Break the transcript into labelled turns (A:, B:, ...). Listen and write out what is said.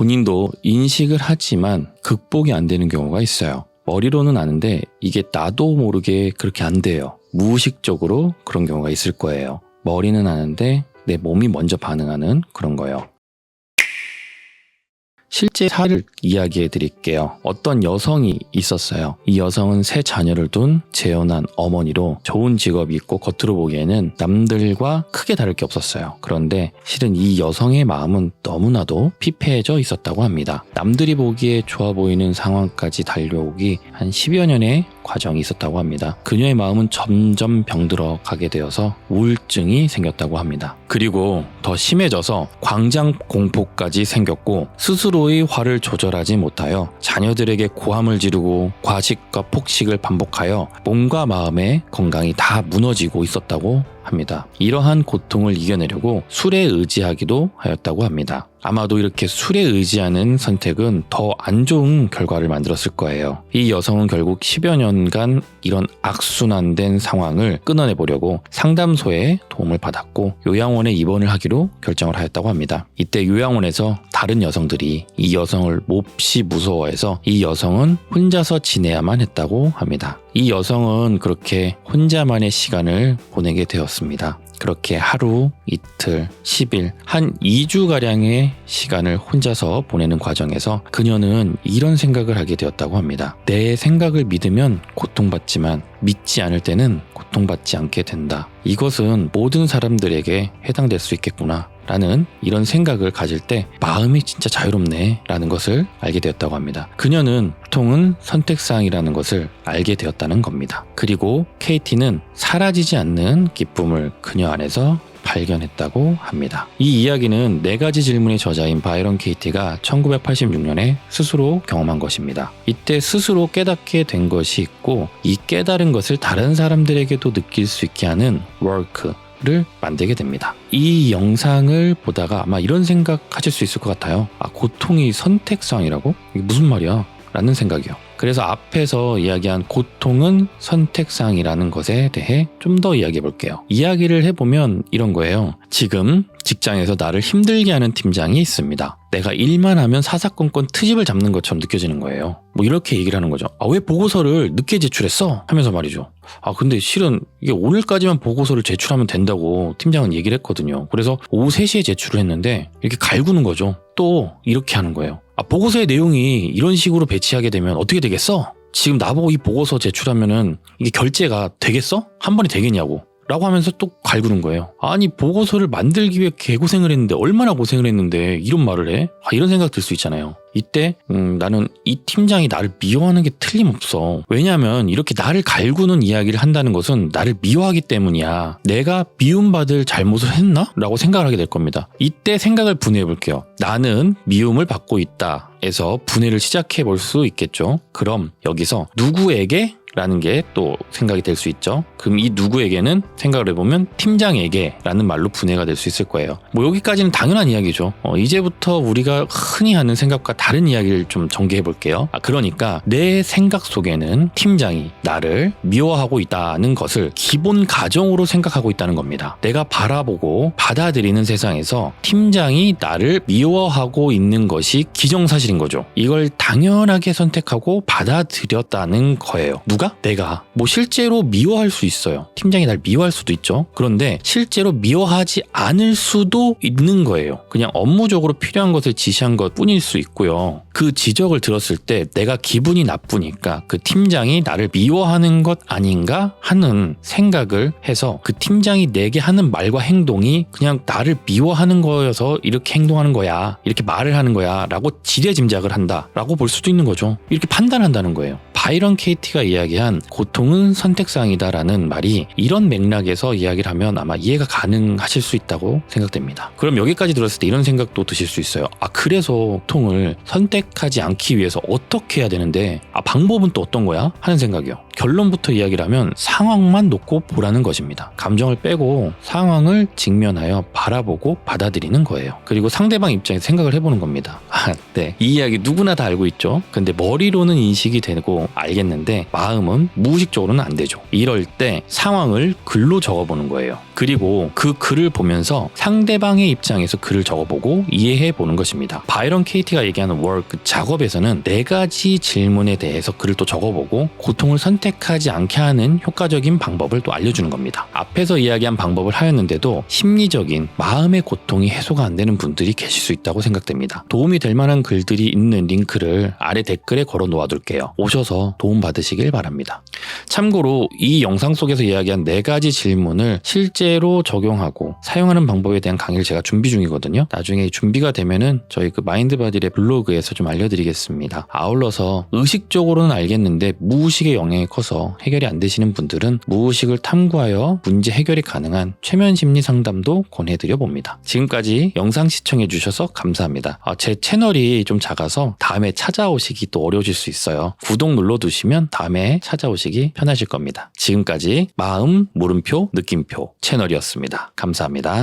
A: 본인도 인식을 하지만 극복이 안 되는 경우가 있어요. 머리로는 아는데 이게 나도 모르게 그렇게 안 돼요. 무의식적으로 그런 경우가 있을 거예요. 머리는 아는데 내 몸이 먼저 반응하는 그런 거예요. 실제 사례를 이야기해 드릴게요. 어떤 여성이 있었어요. 이 여성은 3 자녀를 둔 재혼한 어머니로 좋은 직업이 있고 겉으로 보기에는 남들과 크게 다를 게 없었어요. 그런데 실은 이 여성의 마음은 너무나도 피폐해져 있었다고 합니다. 남들이 보기에 좋아 보이는 상황까지 달려오기 한 10여 년의 과정이 있었다고 합니다. 그녀의 마음은 점점 병들어 가게 되어서 우울증이 생겼다고 합니다. 그리고 더 심해져서 광장 공포까지 생겼고 스스로의 화를 조절하지 못하여 자녀들에게 고함을 지르고 과식과 폭식을 반복하여 몸과 마음의 건강이 다 무너지고 있었다고 합니다. 이러한 고통을 이겨내려고 술에 의지하기도 하였다고 합니다. 아마도 이렇게 술에 의지하는 선택은 더 안 좋은 결과를 만들었을 거예요. 이 여성은 결국 10여 년간 이런 악순환된 상황을 끊어내보려고 상담소에 도움을 받았고 요양원에 입원을 하기로 결정을 하였다고 합니다. 이때 요양원에서 다른 여성들이 이 여성을 몹시 무서워해서 이 여성은 혼자서 지내야만 했다고 합니다. 이 여성은 그렇게 혼자만의 시간을 보내게 되었습니다. 그렇게 하루, 이틀, 10일, 한 2주가량의 시간을 혼자서 보내는 과정에서 그녀는 이런 생각을 하게 되었다고 합니다. 내 생각을 믿으면 고통받지만 믿지 않을 때는 고통받지 않게 된다. 이것은 모든 사람들에게 해당될 수 있겠구나 라는 이런 생각을 가질 때 마음이 진짜 자유롭네 라는 것을 알게 되었다고 합니다. 그녀는 고통은 선택사항이라는 것을 알게 되었다는 겁니다. 그리고 KT는 사라지지 않는 기쁨을 그녀 안에서 발견했다고 합니다. 이 이야기는 4가지 질문의 저자인 바이런 KT가 1986년에 스스로 경험한 것입니다. 이때 스스로 깨닫게 된 것이 있고 이 깨달은 것을 다른 사람들에게도 느낄 수 있게 하는 워크를 만들게 됩니다. 이 영상을 보다가 아마 이런 생각하실 수 있을 것 같아요. 고통이 선택사항이라고? 이게 무슨 말이야? 라는 생각이요. 그래서 앞에서 이야기한 고통은 선택사항이라는 것에 대해 좀 더 이야기해 볼게요. 이야기를 해보면 이런 거예요. 지금 직장에서 나를 힘들게 하는 팀장이 있습니다. 내가 일만 하면 사사건건 트집을 잡는 것처럼 느껴지는 거예요. 뭐 이렇게 얘기를 하는 거죠. 왜 보고서를 늦게 제출했어? 하면서 말이죠. 근데 실은 이게 오늘까지만 보고서를 제출하면 된다고 팀장은 얘기를 했거든요. 그래서 오후 3시에 제출을 했는데 이렇게 갈구는 거죠. 또 이렇게 하는 거예요. 보고서의 내용이 이런 식으로 배치하게 되면 어떻게 되겠어? 지금 나보고 이 보고서 제출하면은 이게 결제가 되겠어? 한 번에 되겠냐고. 라고 하면서 또 갈구는 거예요. 아니 보고서를 만들기 위해 개고생을 했는데 얼마나 고생을 했는데 이런 말을 해? 이런 생각 들 수 있잖아요. 이때 나는 이 팀장이 나를 미워하는 게 틀림없어. 왜냐하면 이렇게 나를 갈구는 이야기를 한다는 것은 나를 미워하기 때문이야. 내가 미움받을 잘못을 했나? 라고 생각을 하게 될 겁니다. 이때 생각을 분해해 볼게요. 나는 미움을 받고 있다 에서 분해를 시작해 볼 수 있겠죠. 그럼 여기서 누구에게? 라는 게 또 생각이 될 수 있죠. 그럼 이 누구에게는 생각을 해보면 팀장에게 라는 말로 분해가 될 수 있을 거예요. 뭐 여기까지는 당연한 이야기죠. 이제부터 우리가 흔히 하는 생각과 다른 이야기를 좀 전개해 볼게요. 그러니까 내 생각 속에는 팀장이 나를 미워하고 있다는 것을 기본 가정으로 생각하고 있다는 겁니다. 내가 바라보고 받아들이는 세상에서 팀장이 나를 미워하고 있는 것이 기정사실인 거죠. 이걸 당연하게 선택하고 받아들였다는 거예요. 누가? 내가. 뭐 실제로 미워할 수 있어요. 팀장이 날 미워할 수도 있죠. 그런데 실제로 미워하지 않을 수도 있는 거예요. 그냥 업무적으로 필요한 것을 지시한 것 뿐일 수 있고요. 그 지적을 들었을 때 내가 기분이 나쁘니까 그 팀장이 나를 미워하는 것 아닌가 하는 생각을 해서 그 팀장이 내게 하는 말과 행동이 그냥 나를 미워하는 거여서 이렇게 행동하는 거야. 이렇게 말을 하는 거야. 라고 지레짐작을 한다. 라고 볼 수도 있는 거죠. 이렇게 판단한다는 거예요. 바이런 KT가 이야기한 고통은 선택사항이다라는 말이 이런 맥락에서 이야기를 하면 아마 이해가 가능하실 수 있다고 생각됩니다. 그럼 여기까지 들었을 때 이런 생각도 드실 수 있어요. 그래서 고통을 선택하지 않기 위해서 어떻게 해야 되는데 방법은 또 어떤 거야? 하는 생각이요. 결론부터 이야기를 하면 상황만 놓고 보라는 것입니다. 감정을 빼고 상황을 직면하여 바라보고 받아들이는 거예요. 그리고 상대방 입장에서 생각을 해보는 겁니다. 네, 이 이야기 누구나 다 알고 있죠. 근데 머리로는 인식이 되고 알겠는데 마음은 무의식적으로는 안 되죠. 이럴 때 상황을 글로 적어보는 거예요. 그리고 그 글을 보면서 상대방의 입장에서 글을 적어보고 이해해 보는 것입니다. 바이런 케이티가 얘기하는 워크 작업에서는 4가지 질문에 대해서 글을 또 적어보고 고통을 선택하지 않게 하는 효과적인 방법을 또 알려주는 겁니다. 앞에서 이야기한 방법을 하였는데도 심리적인 마음의 고통이 해소가 안 되는 분들이 계실 수 있다고 생각됩니다. 도움이 될 만한 글들이 있는 링크를 아래 댓글에 걸어 놓아둘게요. 오셔서 도움 받으시길 바랍니다. 참고로 이 영상 속에서 이야기한 4가지 질문을 실제로 적용하고 사용하는 방법에 대한 강의를 제가 준비 중이거든요. 나중에 준비가 되면은 저희 그 마인드바디의 블로그에서 좀 알려드리겠습니다. 아울러서 의식적으로는 알겠는데 무의식의 영향이 커서 해결이 안 되시는 분들은 무의식을 탐구하여 문제 해결이 가능한 최면 심리 상담도 권해드려 봅니다. 지금까지 영상 시청해 주셔서 감사합니다. 제 채널이 좀 작아서 다음에 찾아오시기 또 어려우실 수 있어요. 구독 눌러두시면 다음에 찾아오시기 편하실 겁니다. 지금까지 마음 물음표 느낌표 채널이었습니다. 감사합니다.